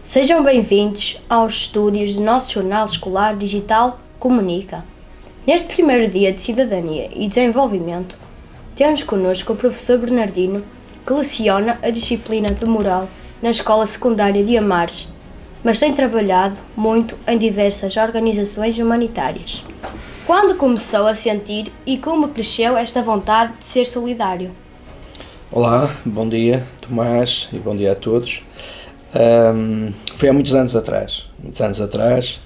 Sejam bem-vindos aos estúdios do nosso jornal escolar digital Comunica. Neste primeiro dia de Cidadania e Desenvolvimento, temos connosco o professor Bernardino, que leciona a disciplina de Moral na Escola Secundária de Amares, mas tem trabalhado muito em diversas organizações humanitárias. Quando começou a sentir e como cresceu esta vontade de ser solidário? Olá, bom dia Tomás e bom dia a todos. Foi há muitos anos atrás,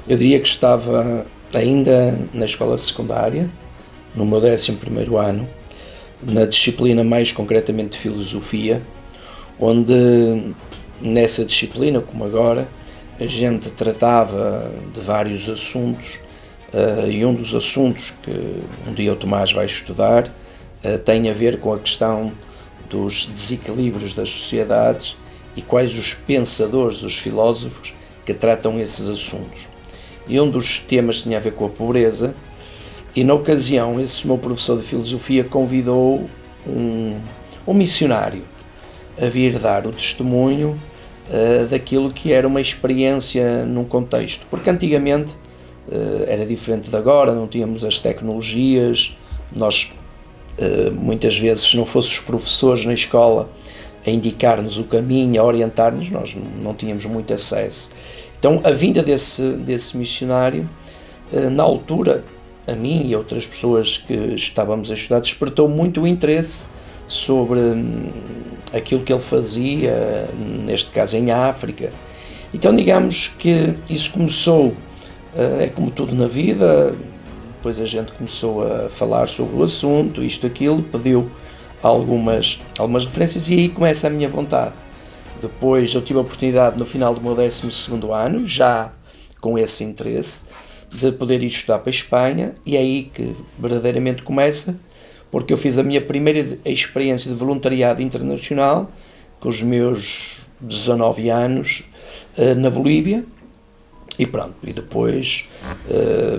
eu diria que estava ainda na escola secundária, no meu 11º ano, na disciplina mais concretamente de Filosofia, onde nessa disciplina, como agora, a gente tratava de vários assuntos, e um dos assuntos que um dia o Tomás vai estudar tem a ver com a questão dos desequilíbrios das sociedades e quais os pensadores, os filósofos, que tratam esses assuntos. E um dos temas tinha a ver com a pobreza, e na ocasião esse meu professor de filosofia convidou um missionário a vir dar o testemunho daquilo que era uma experiência num contexto, porque antigamente era diferente de agora, não tínhamos as tecnologias, nós muitas vezes, se não fossem os professores na escola a indicar-nos o caminho, a orientar-nos, nós não tínhamos muito acesso. Então a vinda desse missionário, na altura, a mim e outras pessoas que estávamos a estudar, despertou muito o interesse sobre aquilo que ele fazia, neste caso em África. Então digamos que isso começou, é como tudo na vida, depois a gente começou a falar sobre o assunto, isto, aquilo, pediu algumas referências e aí começa a minha vontade. Depois eu tive a oportunidade no final do meu 12º ano, já com esse interesse, de poder ir estudar para a Espanha, e é aí que verdadeiramente começa, porque eu fiz a minha primeira experiência de voluntariado internacional, com os meus 19 anos, na Bolívia, e pronto, e depois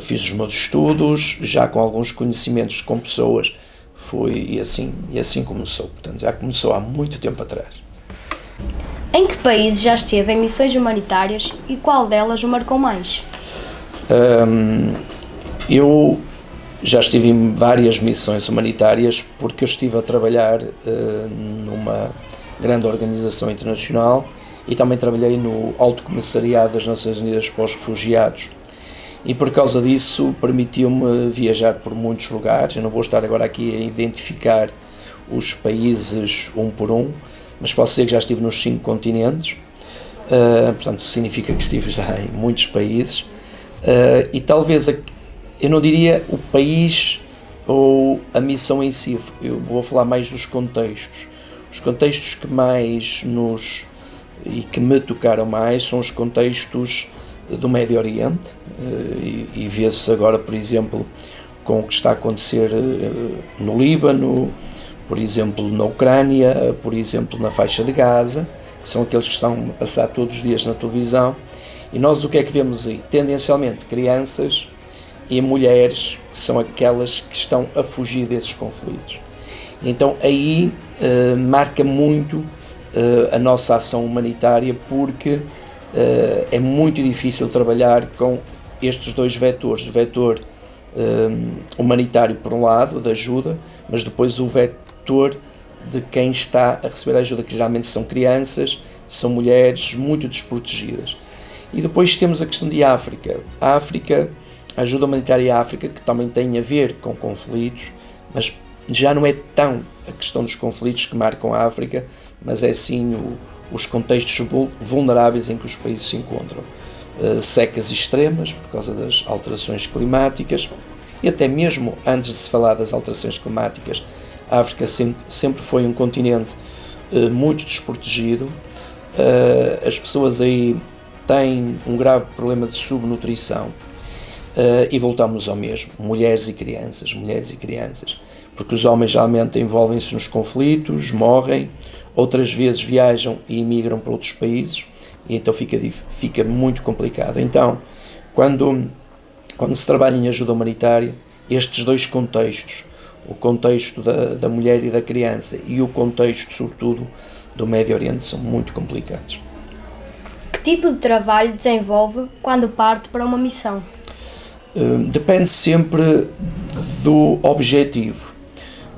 fiz os meus estudos, já com alguns conhecimentos com pessoas, e assim começou, portanto já começou há muito tempo atrás. Em que países já esteve em missões humanitárias e qual delas o marcou mais? Eu já estive em várias missões humanitárias porque eu estive a trabalhar numa grande organização internacional e também trabalhei no Alto Comissariado das Nações Unidas para os Refugiados. E por causa disso permitiu-me viajar por muitos lugares. Eu não vou estar agora aqui a identificar os países um por um, mas posso dizer que já estive nos 5 continentes, portanto significa que estive já em muitos países, e talvez, eu não diria o país ou a missão em si, eu vou falar mais dos contextos. Os contextos que mais e que me tocaram mais são os contextos do Médio Oriente, e vê-se agora, por exemplo, com o que está a acontecer no Líbano, por exemplo, na Ucrânia, por exemplo, na faixa de Gaza, que são aqueles que estão a passar todos os dias na televisão, e nós o que é que vemos aí? Tendencialmente crianças e mulheres, que são aquelas que estão a fugir desses conflitos. Então aí marca muito a nossa ação humanitária, porque é muito difícil trabalhar com estes dois vetores, o vetor humanitário por um lado, de ajuda, mas depois o vetor de quem está a receber a ajuda, que geralmente são crianças, são mulheres muito desprotegidas. E depois temos a questão de África. A ajuda humanitária à África, que também tem a ver com conflitos, mas já não é tão a questão dos conflitos que marcam a África, mas é sim os contextos vulneráveis em que os países se encontram. Secas extremas por causa das alterações climáticas, e até mesmo antes de se falar das alterações climáticas, a África sempre foi um continente muito desprotegido. As pessoas aí têm um grave problema de subnutrição, e voltamos ao mesmo, mulheres e crianças, porque os homens geralmente envolvem-se nos conflitos, morrem, outras vezes viajam e emigram para outros países, e então fica muito complicado. Então, quando se trabalha em ajuda humanitária, estes dois contextos, o contexto da mulher e da criança e o contexto, sobretudo, do Médio Oriente, são muito complicados. tipo de trabalho desenvolve quando parte para uma missão? Depende sempre do objetivo.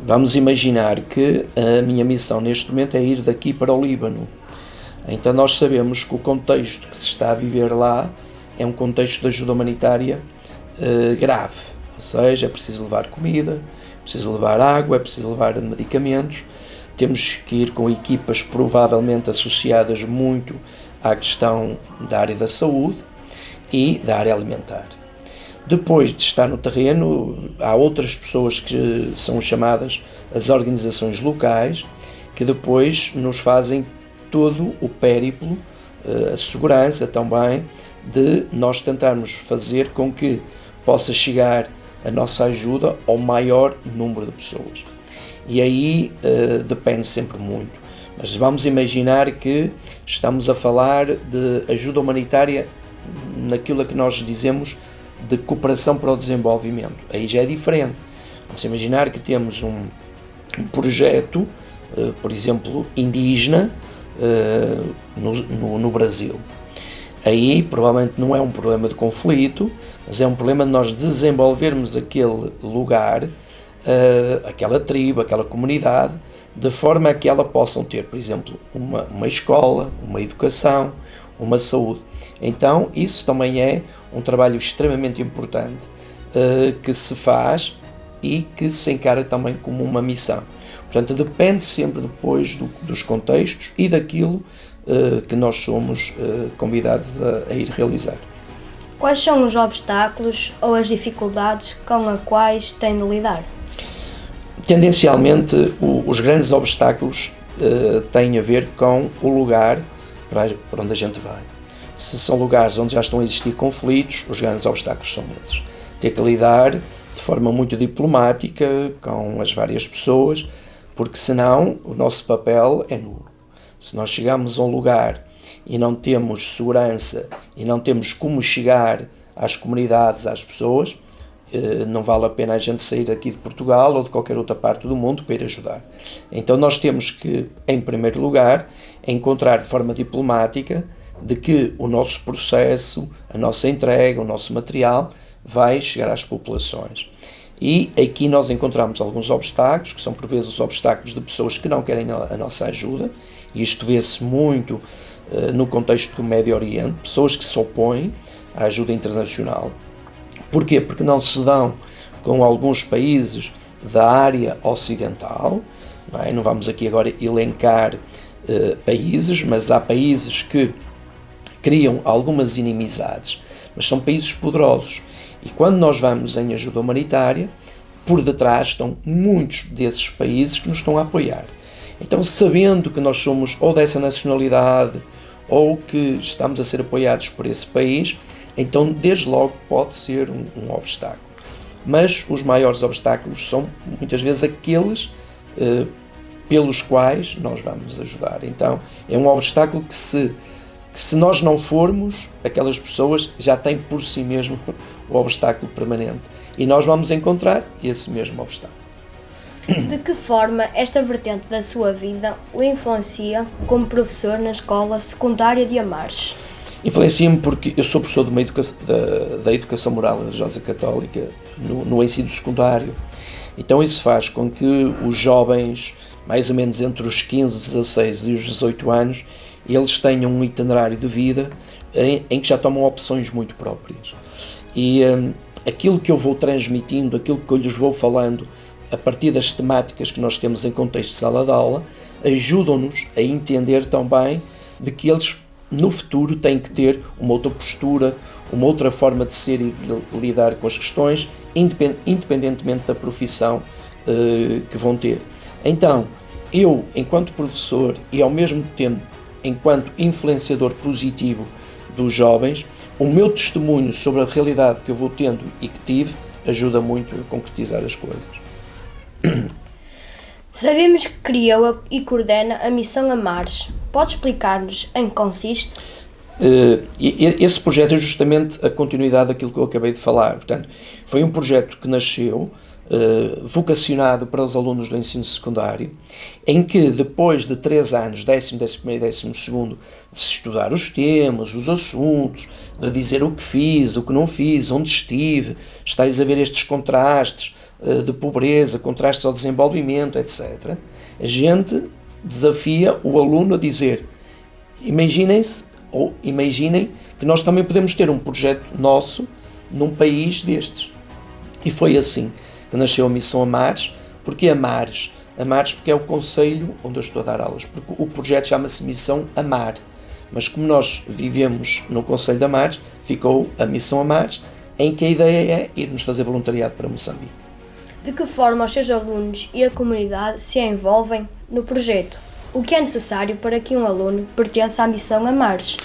Vamos imaginar que a minha missão neste momento é ir daqui para o Líbano. Então nós sabemos que o contexto que se está a viver lá é um contexto de ajuda humanitária grave. Ou seja, é preciso levar comida, é preciso levar água, é preciso levar medicamentos. Temos que ir com equipas provavelmente associadas muito à questão da área da saúde e da área alimentar. Depois de estar no terreno, há outras pessoas que são chamadas as organizações locais, que depois nos fazem todo o périplo, a segurança também, de nós tentarmos fazer com que possa chegar a nossa ajuda ao maior número de pessoas. E aí depende sempre muito. Mas vamos imaginar que estamos a falar de ajuda humanitária naquilo que nós dizemos de cooperação para o desenvolvimento. Aí já é diferente. Vamos imaginar que temos um projeto, por exemplo, indígena, no Brasil. Aí provavelmente não é um problema de conflito, mas é um problema de nós desenvolvermos aquele lugar, aquela tribo, aquela comunidade, de forma a que ela possam ter, por exemplo, uma escola, uma educação, uma saúde. Então isso também é um trabalho extremamente importante que se faz e que se encara também como uma missão. Portanto, depende sempre depois dos contextos e daquilo que nós somos convidados a ir realizar. Quais são os obstáculos ou as dificuldades com as quais tem de lidar? Tendencialmente, os grandes obstáculos têm a ver com o lugar para onde a gente vai. Se são lugares onde já estão a existir conflitos, os grandes obstáculos são esses. Ter que lidar de forma muito diplomática com as várias pessoas, porque senão o nosso papel é nulo. Se nós chegamos a um lugar e não temos segurança e não temos como chegar às comunidades, às pessoas, não vale a pena a gente sair daqui de Portugal ou de qualquer outra parte do mundo para ir ajudar. Então nós temos que, em primeiro lugar, encontrar de forma diplomática de que o nosso processo, a nossa entrega, o nosso material vai chegar às populações. E aqui nós encontramos alguns obstáculos, que são por vezes os obstáculos de pessoas que não querem a nossa ajuda, e isto vê-se muito no contexto do Médio Oriente, pessoas que se opõem à ajuda internacional. Porquê? Porque não se dão com alguns países da área ocidental, não é? Não vamos aqui agora elencar países, mas há países que criam algumas inimizades, mas são países poderosos. E quando nós vamos em ajuda humanitária, por detrás estão muitos desses países que nos estão a apoiar. Então, sabendo que nós somos ou dessa nacionalidade ou que estamos a ser apoiados por esse país, então desde logo pode ser um obstáculo. Mas os maiores obstáculos são muitas vezes aqueles pelos quais nós vamos ajudar. Então é um obstáculo que se nós não formos, aquelas pessoas já têm por si mesmo o obstáculo permanente. E nós vamos encontrar esse mesmo obstáculo. De que forma esta vertente da sua vida o influencia como professor na escola secundária de Amares? Influencia-me porque eu sou professor da Educação Moral Religiosa Católica no ensino secundário. Então isso faz com que os jovens, mais ou menos entre os 15, 16 e os 18 anos, eles tenham um itinerário de vida em que já tomam opções muito próprias. E aquilo que eu vou transmitindo, aquilo que eu lhes vou falando, a partir das temáticas que nós temos em contexto de sala de aula, ajudam-nos a entender também de que eles no futuro têm que ter uma outra postura, uma outra forma de ser e de lidar com as questões, independentemente da profissão que vão ter. Então, eu, enquanto professor e ao mesmo tempo enquanto influenciador positivo dos jovens, o meu testemunho sobre a realidade que eu vou tendo e que tive ajuda muito a concretizar as coisas. Sabemos que criou e coordena a Missão Amares. Pode explicar-nos em que consiste? Esse projeto é justamente a continuidade daquilo que eu acabei de falar. Portanto, foi um projeto que nasceu vocacionado para os alunos do ensino secundário, em que depois de 3 anos, 10º, 11º e 12º, de se estudar os temas, os assuntos, de dizer o que fiz, o que não fiz, onde estive, estáis a ver estes contrastes de pobreza, contrastes ao desenvolvimento, etc. A gente desafia o aluno a dizer, imaginem-se, ou imaginem que nós também podemos ter um projeto nosso num país destes. E foi assim que nasceu a Missão Amares. Porquê Amares? Amares porque é o concelho onde eu estou a dar aulas, porque o projeto chama-se Missão Amar, mas como nós vivemos no concelho de Amares, ficou a Missão Amares, em que a ideia é irmos fazer voluntariado para Moçambique. De que forma os seus alunos e a comunidade se envolvem no projeto? O que é necessário para que um aluno pertença à Missão Amares?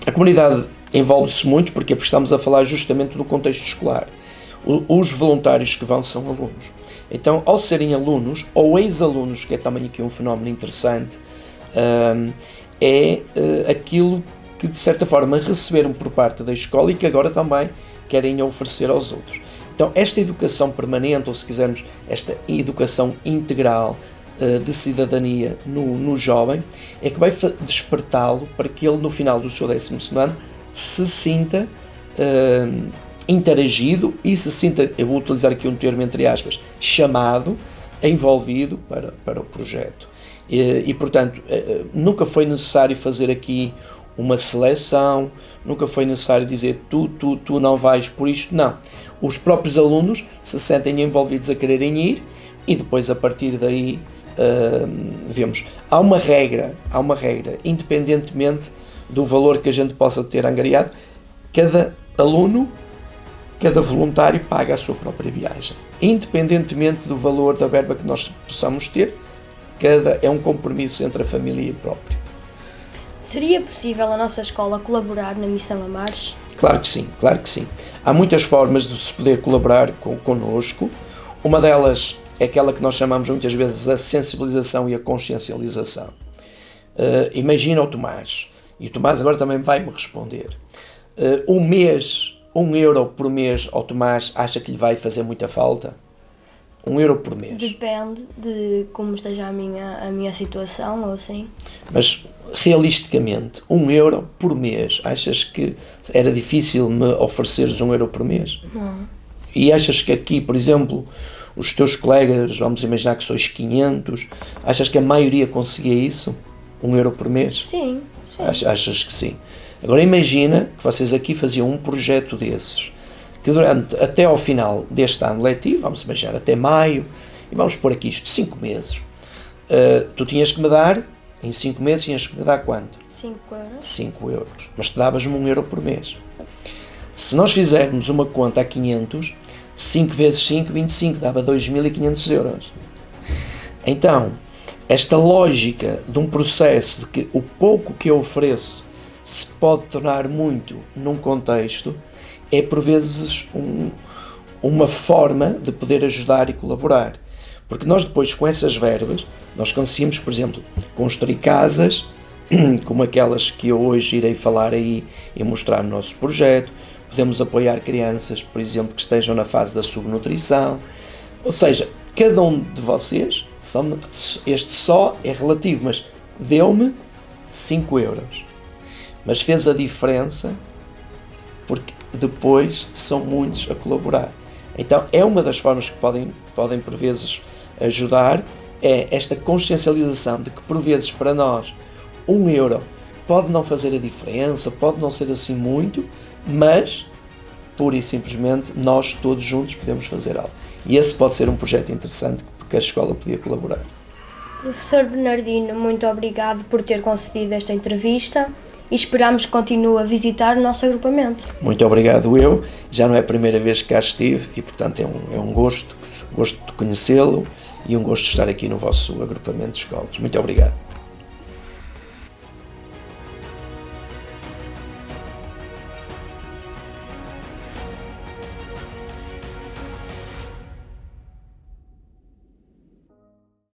A comunidade envolve-se muito porque estamos a falar justamente do contexto escolar. Os voluntários que vão são alunos. Então, ao serem alunos, ou ex-alunos, que é também aqui um fenómeno interessante, aquilo que, de certa forma, receberam por parte da escola e que agora também querem oferecer aos outros. Então, esta educação permanente, ou se quisermos, esta educação integral de cidadania no jovem, é que vai despertá-lo para que ele, no final do seu 12º ano, se sinta interagido e se sinta, eu vou utilizar aqui um termo entre aspas, chamado, envolvido para o projeto. E portanto, nunca foi necessário fazer aqui uma seleção, nunca foi necessário dizer tu não vais por isto, não. Os próprios alunos se sentem envolvidos a quererem ir e depois a partir daí vemos. Há uma regra, independentemente do valor que a gente possa ter angariado, cada aluno, cada voluntário paga a sua própria viagem. Independentemente do valor da verba que nós possamos ter, é um compromisso entre a família e o próprio. Seria possível a nossa escola colaborar na Missão Amares? Claro que sim, claro que sim. Há muitas formas de se poder colaborar connosco. Uma delas é aquela que nós chamamos muitas vezes a sensibilização e a consciencialização. Imagina o Tomás, e o Tomás agora também vai me responder. €1 por mês ao Tomás acha que lhe vai fazer muita falta? €1 por mês. Depende de como esteja a minha situação, ou assim. Mas, realisticamente, €1 por mês, achas que era difícil me ofereceres €1 por mês? Não. E achas que aqui, por exemplo, os teus colegas, vamos imaginar que sois 500, achas que a maioria conseguia isso? €1 por mês? Sim. Achas que sim? Agora imagina que vocês aqui faziam um projeto desses, que até ao final deste ano letivo, vamos imaginar até maio, e vamos pôr aqui isto, 5 meses, tu tinhas que me dar, em 5 meses tinhas que me dar quanto? 5€. 5€, mas te davas-me €1 por mês. Se nós fizermos uma conta a 500, 5 vezes 5, 25, dava €2.500. Então, esta lógica de um processo de que o pouco que eu ofereço se pode tornar muito num contexto, é por vezes uma forma de poder ajudar e colaborar. Porque nós depois, com essas verbas, nós conseguimos, por exemplo, construir casas, como aquelas que eu hoje irei falar aí e mostrar no nosso projeto. Podemos apoiar crianças, por exemplo, que estejam na fase da subnutrição. Ou seja, cada um de vocês, este só é relativo, mas deu-me €5. Mas fez a diferença porque depois são muitos a colaborar. Então é uma das formas que podem por vezes ajudar, é esta consciencialização de que por vezes para nós €1 pode não fazer a diferença, pode não ser assim muito, mas pura e simplesmente nós todos juntos podemos fazer algo. E esse pode ser um projeto interessante porque a escola podia colaborar. Professor Bernardino, muito obrigado por ter concedido esta entrevista e esperamos que continue a visitar o nosso agrupamento. Muito obrigado eu, já não é a primeira vez que cá estive e portanto é um gosto de conhecê-lo e um gosto de estar aqui no vosso agrupamento de escolas. Muito obrigado.